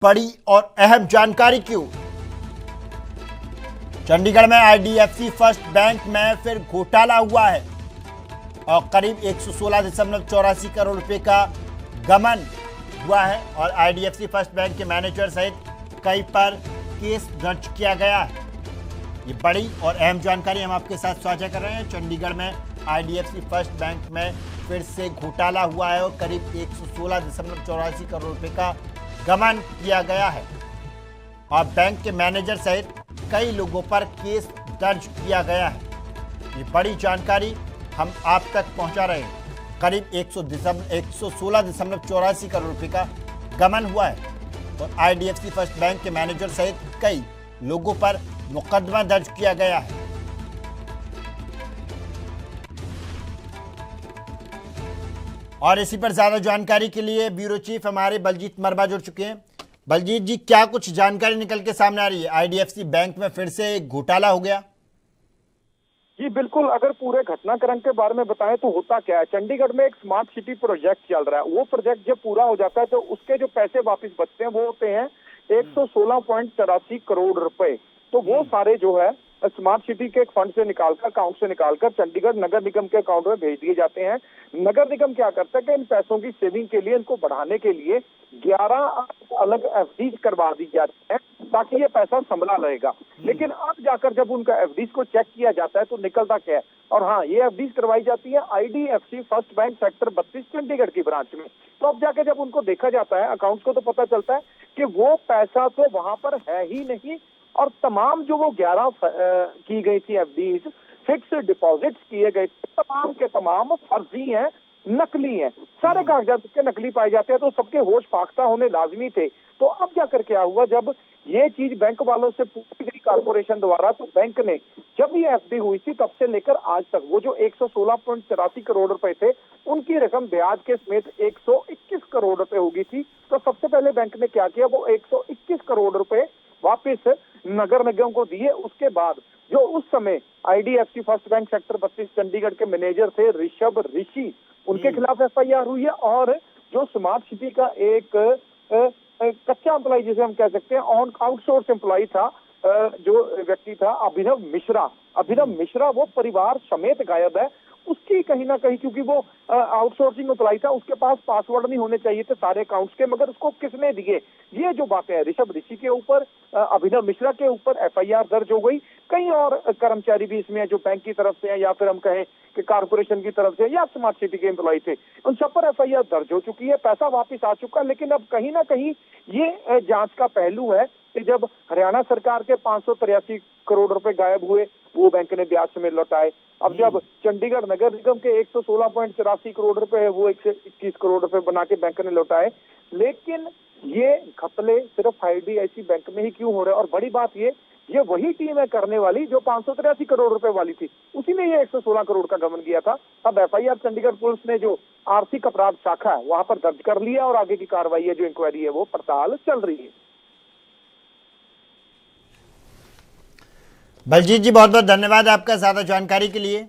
बड़ी और अहम जानकारी क्यों? चंडीगढ़ में आईडीएफसी फर्स्ट बैंक में फिर घोटाला हुआ है और करीब 116.84 करोड़ रुपए का गबन हुआ है और आईडीएफसी फर्स्ट बैंक के मैनेजर सहित कई पर केस दर्ज किया गया है। ये बड़ी और अहम जानकारी हम आपके साथ साझा कर रहे हैं। चंडीगढ़ में आईडीएफसी फर्स्ट बैंक में फिर से घोटाला हुआ है और करीब 116.84 करोड़ रुपए का गबन किया गया है और बैंक के मैनेजर सहित कई लोगों पर केस दर्ज किया गया है। ये बड़ी जानकारी हम आप तक पहुंचा रहे हैं। करीब 116.84 करोड़ रुपए का गबन हुआ है और आईडीएफसी फर्स्ट बैंक के मैनेजर सहित कई लोगों पर मुकदमा दर्ज किया गया है। और इसी पर ज्यादा जानकारी के लिए ब्यूरो चीफ हमारे बलजीत मरबा जुड़ चुके हैं। बलजीत जी, क्या कुछ जानकारी निकल के सामने आ रही है? आईडीएफसी बैंक में फिर से एक घोटाला हो गया। जी बिल्कुल, अगर पूरे घटनाक्रम के बारे में बताएं तो होता क्या है, चंडीगढ़ में एक स्मार्ट सिटी प्रोजेक्ट चल रहा है। वो प्रोजेक्ट जब पूरा हो जाता है तो उसके जो पैसे वापस बचते हैं वो होते हैं 116.84 करोड़ रुपए। तो वो सारे जो है स्मार्ट सिटी के एक फंड से निकालकर, अकाउंट से निकालकर चंडीगढ़ नगर निगम के अकाउंट में भेज दिए जाते हैं। नगर निगम क्या करता है कि इन पैसों की सेविंग के लिए, इनको बढ़ाने के लिए 11 अलग एफडी करवा दी जाती है ताकि ये पैसा संभला रहेगा। लेकिन अब जाकर जब उनका एफडी को चेक किया जाता है तो निकलता क्या है, और हाँ, ये एफडी करवाई जाती है IDFC first bank sector 32 Chandigarh की ब्रांच में। तो अब जाकर जब उनको देखा जाता है अकाउंट को, तो पता चलता है कि वो पैसा तो वहां पर है ही नहीं और तमाम जो वो 11 की गई थी एफडीज, फिक्स डिपॉजिट्स किए गए थे, तमाम के तमाम फर्जी हैं, नकली हैं। सारे कागजात के नकली पाए जाते हैं तो सबके होश फाख्ता होने लाजमी थे। तो अब जाकर क्या हुआ, जब ये चीज बैंक वालों से पूछी गई कारपोरेशन द्वारा, तो बैंक ने जब ये एफडी हुई थी तब से लेकर आज तक वो जो 116.84 करोड़ रुपए थे, उनकी रकम ब्याज के समेत 121 करोड़ रुपए हो गई थी। तो सबसे पहले बैंक ने क्या किया, वो 121 करोड़ रुपए वापिस नगर निगम को दिए। उसके बाद जो उस समय IDFC first bank sector 32 Chandigarh के मैनेजर थे ऋषभ ऋषि, उनके खिलाफ एफआईआर हुई है। और जो स्मार्ट सिटी का एक कच्चा एम्प्लॉय, जिसे हम कह सकते हैं ऑन आउटसोर्स एम्प्लॉय था, जो व्यक्ति था अभिनव मिश्रा, वो परिवार समेत गायब है। उसकी कहीं ना कहीं, क्योंकि वो आउटसोर्सिंग एम्प्लॉय था, उसके पास पासवर्ड नहीं होने चाहिए थे सारे अकाउंट्स के, मगर उसको किसने दिए? ये जो बातें हैं, ऋषभ ऋषि के ऊपर, अभिनव मिश्रा के ऊपर एफआईआर दर्ज हो गई। कई और कर्मचारी भी इसमें जो बैंक की तरफ से है या फिर हम कहें कि कारपोरेशन की तरफ से या स्मार्ट सिटी के एम्प्लॉय थे, उन सब पर एफआईआर दर्ज हो चुकी है। पैसा वापिस आ चुका। लेकिन अब कहीं ना कहीं ये जांच का पहलू है कि जब हरियाणा सरकार के 583 करोड़ रुपए गायब हुए, वो बैंक ने ब्याज समेत लौटाए। अब जब चंडीगढ़ नगर निगम के 116.84 करोड़ रुपए है, वो 121 करोड़ रुपए बना के बैंक ने लौटाए। लेकिन ये घपले सिर्फ आईडीएफसी बैंक में ही क्यों हो रहे हैं? और बड़ी बात ये वही टीम है करने वाली जो 583 करोड़ रुपए वाली थी, उसी ने ये 116 करोड़ का गबन किया था। अब एफआईआर चंडीगढ़ पुलिस ने जो आर्थिक अपराध शाखा है वहां पर दर्ज कर लिया और आगे की कार्रवाई है, जो इंक्वायरी है, वो पड़ताल चल रही है। बलजीत जी, बहुत बहुत धन्यवाद आपका ज्यादा जानकारी के लिए।